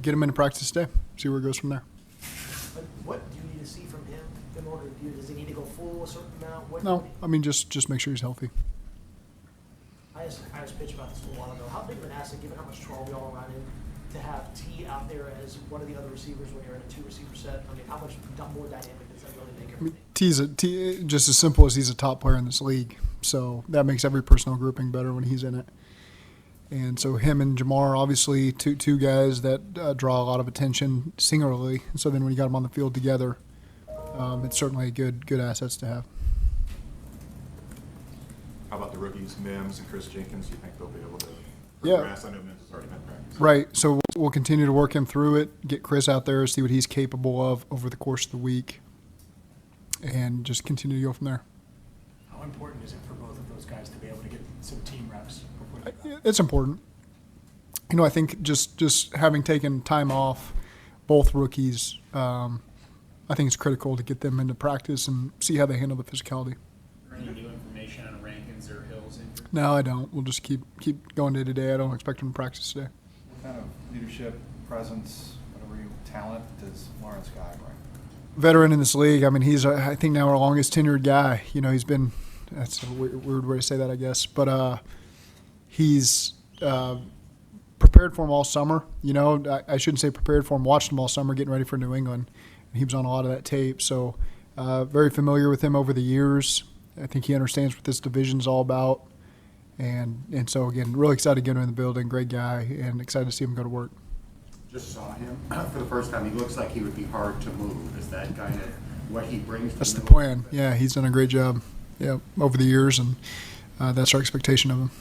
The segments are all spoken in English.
get him into practice today, see where it goes from there. But what do you need to see from him in order to do? Does he need to go full a certain amount? No, I mean, just make sure he's healthy. I just pitched about this a while ago. How big of an asset, given how much trouble y'all run in, to have T out there as one of the other receivers when you're in a two-receiver set? I mean, how much more dynamic does that really make everything? T, just as simple as he's a top player in this league, so that makes every personnel grouping better when he's in it. And so him and Jamar, obviously, two guys that draw a lot of attention singularly. And so then when you got them on the field together, it's certainly good assets to have. How about the rookies, Mims and Chris Jenkins? Do you think they'll be able to progress? I know Mims has already been practicing. Right. So we'll continue to work him through it, get Chris out there, see what he's capable of over the course of the week, and just continue to go from there. How important is it for both of those guys to be able to get some team reps? It's important. You know, I think just having taken time off, both rookies, I think it's critical to get them into practice and see how they handle the physicality. Any new information on Rankins or Hill's injury? No, I don't. We'll just keep going day to day. I don't expect them to practice today. What kind of leadership, presence, whatever talent does Lawrence Guy bring? Veteran in this league. I mean, he's I think now our longest tenured guy. You know, he's been. That's a weird way to say that, I guess, but he's prepared for him all summer. You know, I shouldn't say prepared for him. Watched him all summer, getting ready for New England. And he was on a lot of that tape, so very familiar with him over the years. I think he understands what this division's all about. And so, again, really excited to get him in the building. Great guy, and excited to see him go to work. Just saw him for the first time. He looks like he would be hard to move. Is that kind of what he brings to That's the middle? plan. Yeah, he's done a great job over the years, and that's our expectation of him.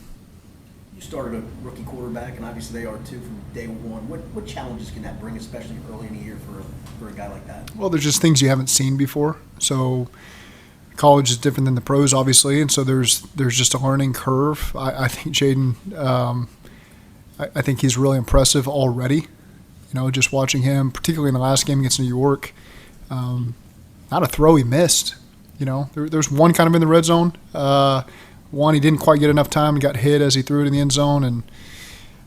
You started a rookie quarterback, and obviously they are too from day one. What challenges can that bring, especially early in the year for a guy like that? Well, there's just things you haven't seen before. So college is different than the pros, obviously, and so there's just a learning curve. I think Jaden, I think he's really impressive already. You know, just watching him, particularly in the last game against New York, not a throw he missed. You know, there's one kind of in the red zone. One, he didn't quite get enough time. He got hit as he threw it in the end zone. And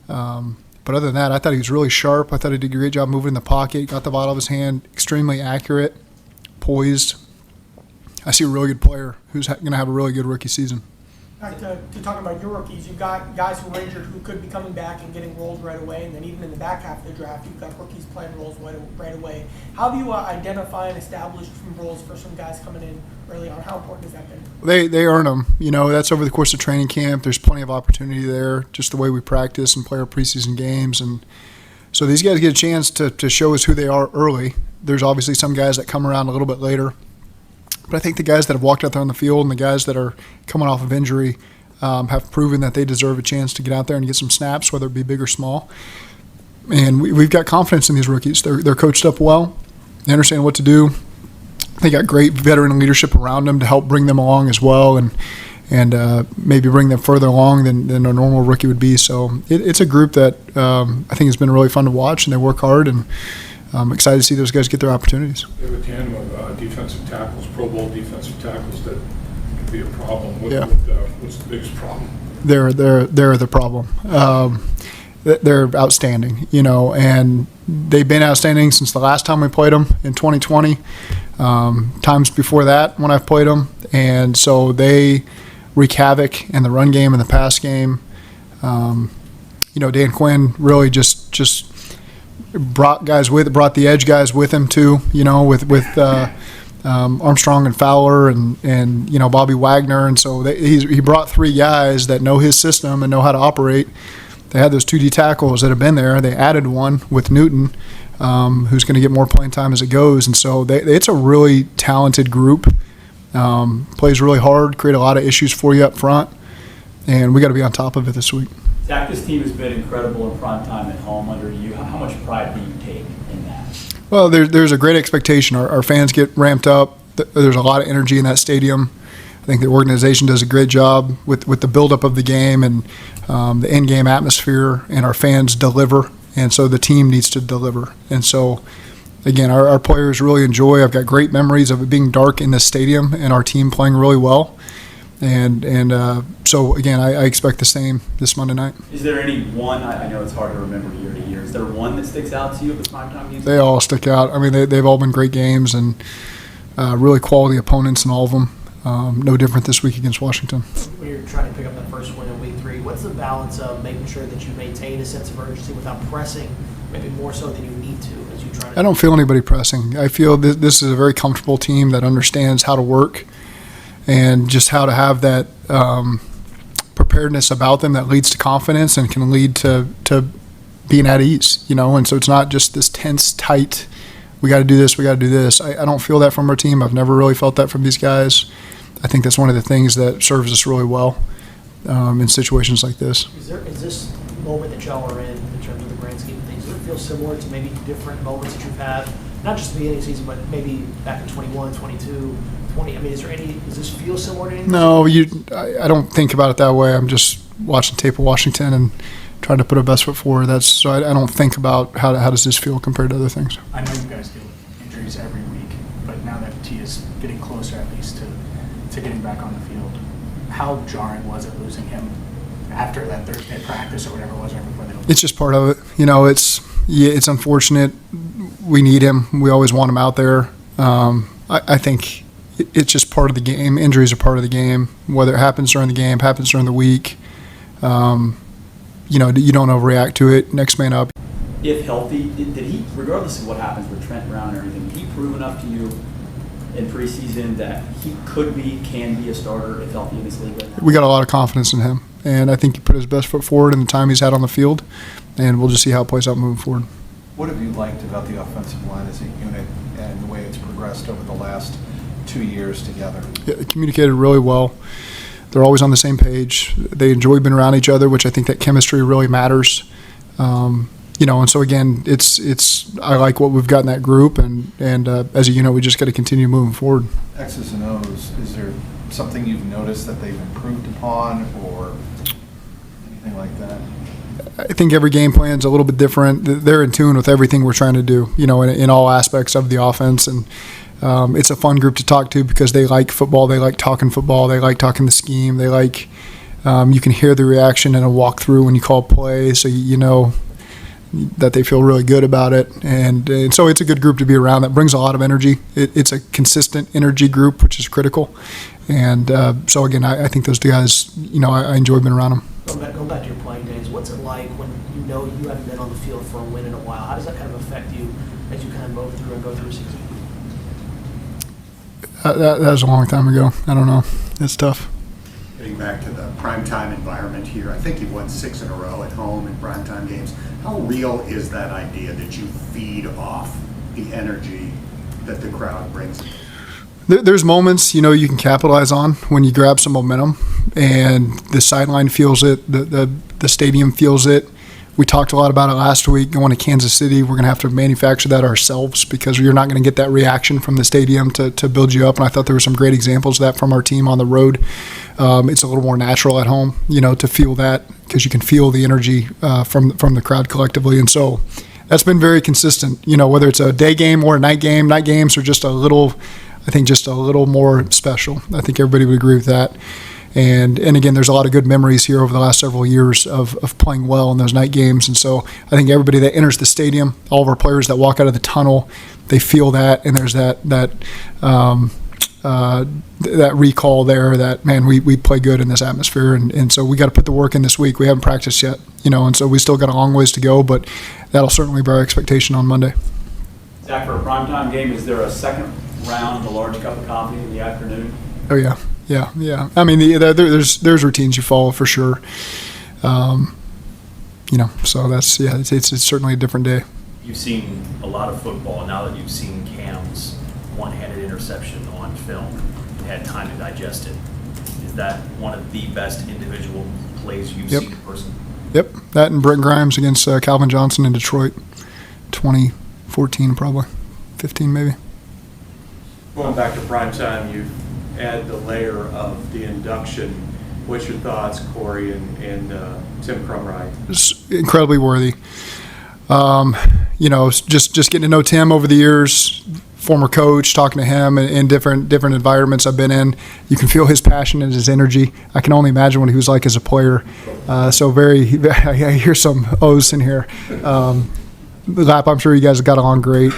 but other than that, I thought he was really sharp. I thought he did a great job moving in the pocket. Got the ball out of his hand, extremely accurate, poised. I see a really good player who's going to have a really good rookie season. Back to talking about your rookies, you've got guys who are injured who could be coming back and getting roles right away, and then even in the back half of the draft, you've got rookies playing roles right away. How do you identify and establish some roles for some guys coming in early on? How important has that been? They earn them. You know, that's over the course of training camp. There's plenty of opportunity there, just the way we practice and play our preseason games. And so these guys get a chance to show us who they are early. There's obviously some guys that come around a little bit later. But I think the guys that have walked out there on the field and the guys that are coming off of injury have proven that they deserve a chance to get out there and get some snaps, whether it be big or small. And we've got confidence in these rookies. They're coached up well. They understand what to do. They got great veteran leadership around them to help bring them along as well, and maybe bring them further along than a normal rookie would be. So it's a group that I think has been really fun to watch, and they work hard, and I'm excited to see those guys get their opportunities. They have a tandem of defensive tackles, Pro Bowl defensive tackles that can be a problem. What's the biggest problem? They're the problem. They're outstanding, you know, and they've been outstanding since the last time we played them in 2020, times before that when I've played them. And so they wreak havoc in the run game and the pass game. You know, Dan Quinn really just brought the edge guys with him too, you know, with Armstrong and Fowler and you know, Bobby Wagner. And so he brought three guys that know his system and know how to operate. They had those 2D tackles that have been there. They added one with Newton, who's going to get more playing time as it goes. And so it's a really talented group. Plays really hard, create a lot of issues for you up front, and we got to be on top of it this week. Zach, this team has been incredible in prime time at home under you. How much pride do you take in that? Well, there's a great expectation. Our fans get ramped up. There's a lot of energy in that stadium. I think the organization does a great job with the buildup of the game and the in-game atmosphere, and our fans deliver, and so the team needs to deliver. And so, again, our players really enjoy. I've got great memories of it being dark in the stadium and our team playing really well. So again, I expect the same this Monday night. Is there any one, I know it's hard to remember year to year, is there one that sticks out to you of the primetime games? They all stick out. I mean, they've all been great games and really quality opponents in all of them. No different this week against Washington. When you're trying to pick up that first win in week 3, what's the balance of making sure that you maintain a sense of urgency without pressing, maybe more so than you need to as you try to? I don't feel anybody pressing. I feel this is a very comfortable team that understands how to work and just how to have that preparedness about them that leads to confidence and can lead to being at ease, and so it's not just this tense, tight, we got to do this, we got to do this. I don't feel that from our team. I've never really felt that from these guys. I think that's one of the things that serves us really well in situations like this. Is this moment that y'all are in terms of the grand scheme of things, does it feel similar to maybe different moments that you've had, not just at the beginning of the season, but maybe back in 21, 22, 20? I mean, does this feel similar to anything? No, I don't think about it that way. I'm just watching tape of Washington and trying to put our best foot forward. So I don't think about how does this feel compared to other things. I know you guys deal with injuries every week, but now that T is getting closer at least to getting back on the field, how jarring was it losing him after that Thursday practice or whatever it was right before the It's just part of it. It's unfortunate. We need him. We always want him out there. I think it's just part of the game. Injuries are part of the game. Whether it happens during the game, happens during the week, you don't overreact to it. Next man up. If healthy, did he, regardless of what happens with Trent Brown and everything, did he prove enough to you in preseason that he can be a starter if healthy in this league right now? We got a lot of confidence in him, and I think he put his best foot forward in the time he's had on the field, and we'll just see how it plays out moving forward. What have you liked about the offensive line as a unit and the way it's progressed over the last 2 years together? Yeah, they communicated really well. They're always on the same page. They enjoy being around each other, which I think that chemistry really matters. And so again, I like what we've got in that group, and as we just got to continue moving forward. X's and O's, is there something you've noticed that they've improved upon or anything like that? I think every game plan is a little bit different. They're in tune with everything we're trying to do, in all aspects of the offense, and it's a fun group to talk to because they like football, they like talking the scheme, they like you can hear the reaction in a walkthrough when you call play, so you know that they feel really good about it, and so it's a good group to be around. That brings a lot of energy. It's a consistent energy group, which is critical, and so again, I think those two guys, I enjoy being around them. Going back to your playing days, what's it like when you haven't been on the field for a win in a while? How does that kind of affect you as you kind of move through and go through a season? That was a long time ago. I don't know. It's tough. Getting back to the primetime environment here, I think you've won 6 in a row at home in primetime games. How real is that idea that you feed off the energy that the crowd brings? There's moments, you can capitalize on when you grab some momentum, and the sideline feels it, the stadium feels it. We talked a lot about it last week. Going to Kansas City, we're going to have to manufacture that ourselves because you're not going to get that reaction from the stadium to build you up. And I thought there were some great examples of that from our team on the road. It's a little more natural at home, to feel that because you can feel the energy from the crowd collectively. And so that's been very consistent, whether it's a day game or a night game. Night games are just a little more special. I think everybody would agree with that. And again, there's a lot of good memories here over the last several years of playing well in those night games. And so I think everybody that enters the stadium, all of our players that walk out of the tunnel, they feel that, and there's that recall there that, man, we play good in this atmosphere. And so we got to put the work in this week. We haven't practiced yet, and so we still got a long ways to go, but that'll certainly be our expectation on Monday. Zach, for a primetime game, is there a second round of a large cup of coffee in the afternoon? Oh, yeah. Yeah. I mean, there's routines you follow for sure. So that's, it's certainly a different day. You've seen a lot of football. Now that you've seen Cam's one-handed interception on film and had time to digest it, is that one of the best individual plays you've seen in person? Yep. That and Brent Grimes against Calvin Johnson in Detroit, 2014 probably, 15 maybe. Going back to primetime, you add the layer of the induction. What's your thoughts, Corey and Tim Crumright? It's incredibly worthy. Just getting to know Tim over the years, former coach, talking to him in different environments I've been in, you can feel his passion and his energy. I can only imagine what he was like as a player. So I hear some O's in here. Lap, I'm sure you guys got along great.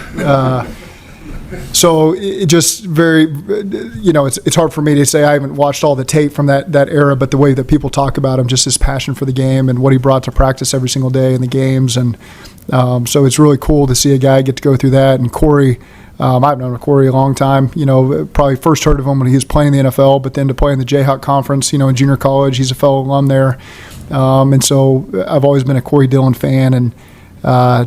So it just very, it's hard for me to say I haven't watched all the tape from that era, but the way that people talk about him, just his passion for the game and what he brought to practice every single day in the games. And so it's really cool to see a guy get to go through that. And Corey, I've known Corey a long time, probably first heard of him when he was playing in the NFL, but then to play in the Jayhawk Conference, in junior college, he's a fellow alum there. And so I've always been a Corey Dillon fan, and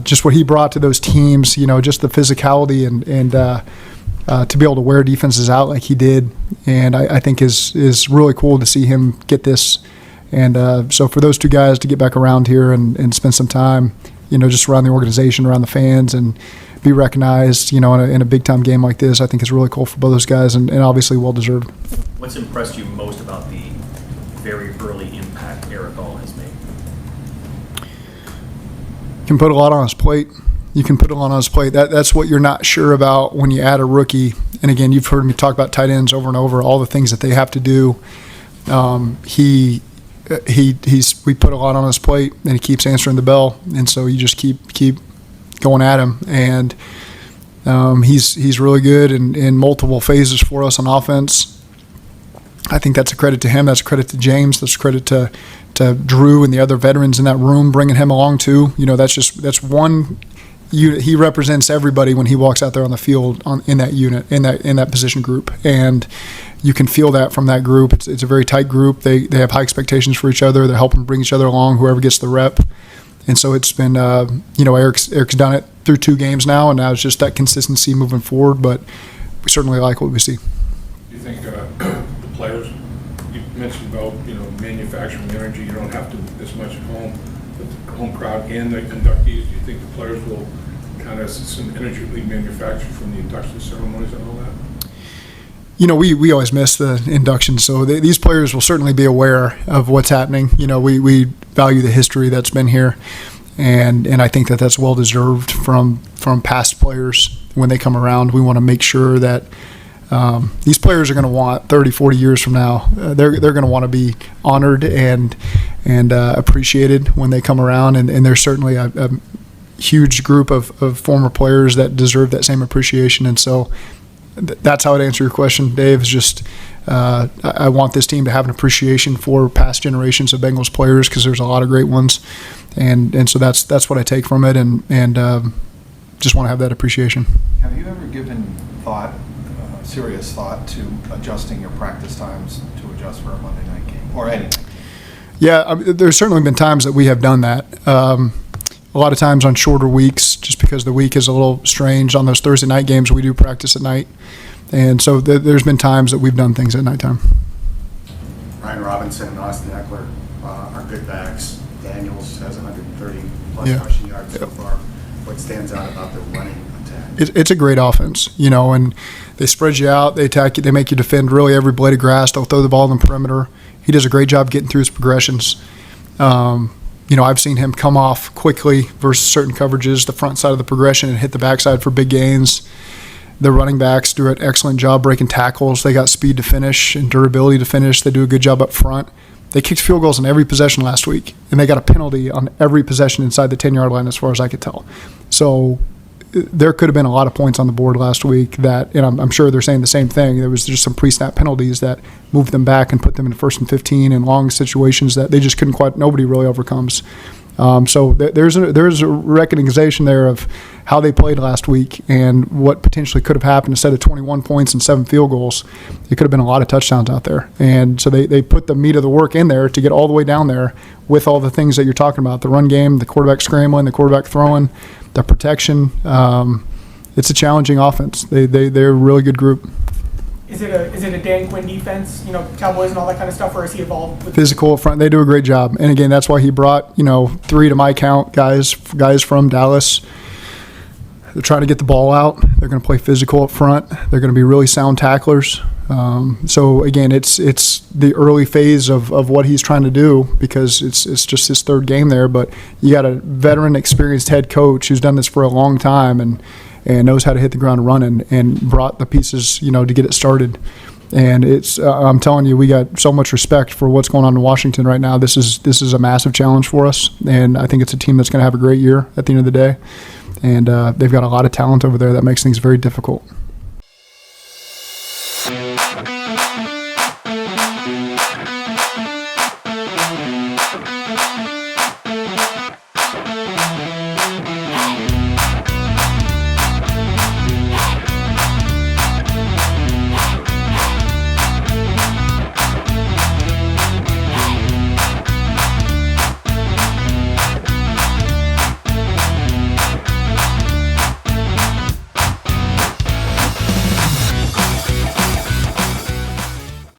just what he brought to those teams, just the physicality and to be able to wear defenses out like he did, and I think is really cool to see him get this. And so for those two guys to get back around here and spend some time, just around the organization, around the fans, and be recognized, in a big-time game like this, I think is really cool for both those guys, and obviously well-deserved. What's impressed you most about the very early impact Eric All has made? Can put a lot on his plate. You can put a lot on his plate. That's what you're not sure about when you add a rookie. And again, you've heard me talk about tight ends over and over, all the things that they have to do. We put a lot on his plate, and he keeps answering the bell. And so you just keep going at him. And he's really good in multiple phases for us on offense. I think that's a credit to him. That's a credit to James. That's a credit to Drew and the other veterans in that room, bringing him along too. That's one unit. He represents everybody when he walks out there on the field in that unit, in that position group, and you can feel that from that group. It's a very tight group. They have high expectations for each other. They're helping bring each other along, whoever gets the rep. And so it's been, Eric's done it through 2 games now, and now it's just that consistency moving forward. But we certainly like what we see. Do you think the players? You mentioned about manufacturing energy. You don't have to as much at home, but the home crowd and the inductees. Do you think the players will kind of some energy be manufactured from the induction ceremonies and all that? We always miss the induction, so these players will certainly be aware of what's happening. We value the history that's been here, and I think that's well deserved from past players when they come around. We want to make sure that these players are going to want 30, 40 years from now. They're going to want to be honored and appreciated when they come around, and there's certainly a huge group of former players that deserve that same appreciation. And so that's how I'd answer your question, Dave, is just I want this team to have an appreciation for past generations of Bengals players, because there's a lot of great ones, and so that's what I take from it, and just want to have that appreciation. Have you ever given serious thought to adjusting your practice times to adjust for a Monday night game or anything? Yeah, there's certainly been times that we have done that. A lot of times on shorter weeks, just because the week is a little strange. On those Thursday night games, we do practice at night. And so there's been times that we've done things at nighttime. Ryan Robinson and Austin Eckler are good backs. Daniels has 130-plus rushing yards so far. What stands out about the running attack? It's a great offense, and they spread you out, they attack you, they make you defend really every blade of grass. They'll throw the ball in the perimeter. He does a great job getting through his progressions. I've seen him come off quickly versus certain coverages, the front side of the progression, and hit the backside for big gains. The running backs do an excellent job breaking tackles. They got speed to finish and durability to finish. They do a good job up front. They kicked field goals on every possession last week, and they got a penalty on every possession inside the 10-yard line as far as I could tell. So there could have been a lot of points on the board last week that, and I'm sure they're saying the same thing. There was just some pre-snap penalties that moved them back and put them in 1st and 15 in long situations that they just couldn't quite, nobody really overcomes. So there's a recognition there of how they played last week and what potentially could have happened. Instead of 21 points and 7 field goals, it could have been a lot of touchdowns out there. And so they put the meat of the work in there to get all the way down there with all the things that you're talking about, the run game, the quarterback scrambling, the quarterback throwing, the protection. It's a challenging offense. They're a really good group. Is it a Dan Quinn defense, Cowboys and all that kind of stuff, or is he involved with physical up front? They do a great job. And again, that's why he brought, 3 to my count guys from Dallas. They're trying to get the ball out. They're going to play physical up front. They're going to be really sound tacklers. So again, it's the early phase of what he's trying to do, because it's just his 3rd game there. But you got a veteran, experienced head coach who's done this for a long time, and and knows how to hit the ground running, and brought the pieces, to get it started. And it's, I'm telling you, we got so much respect for what's going on in Washington right now. This is a massive challenge for us, and I think it's a team that's going to have a great year at the end of the day. And they've got a lot of talent over there that makes things very difficult.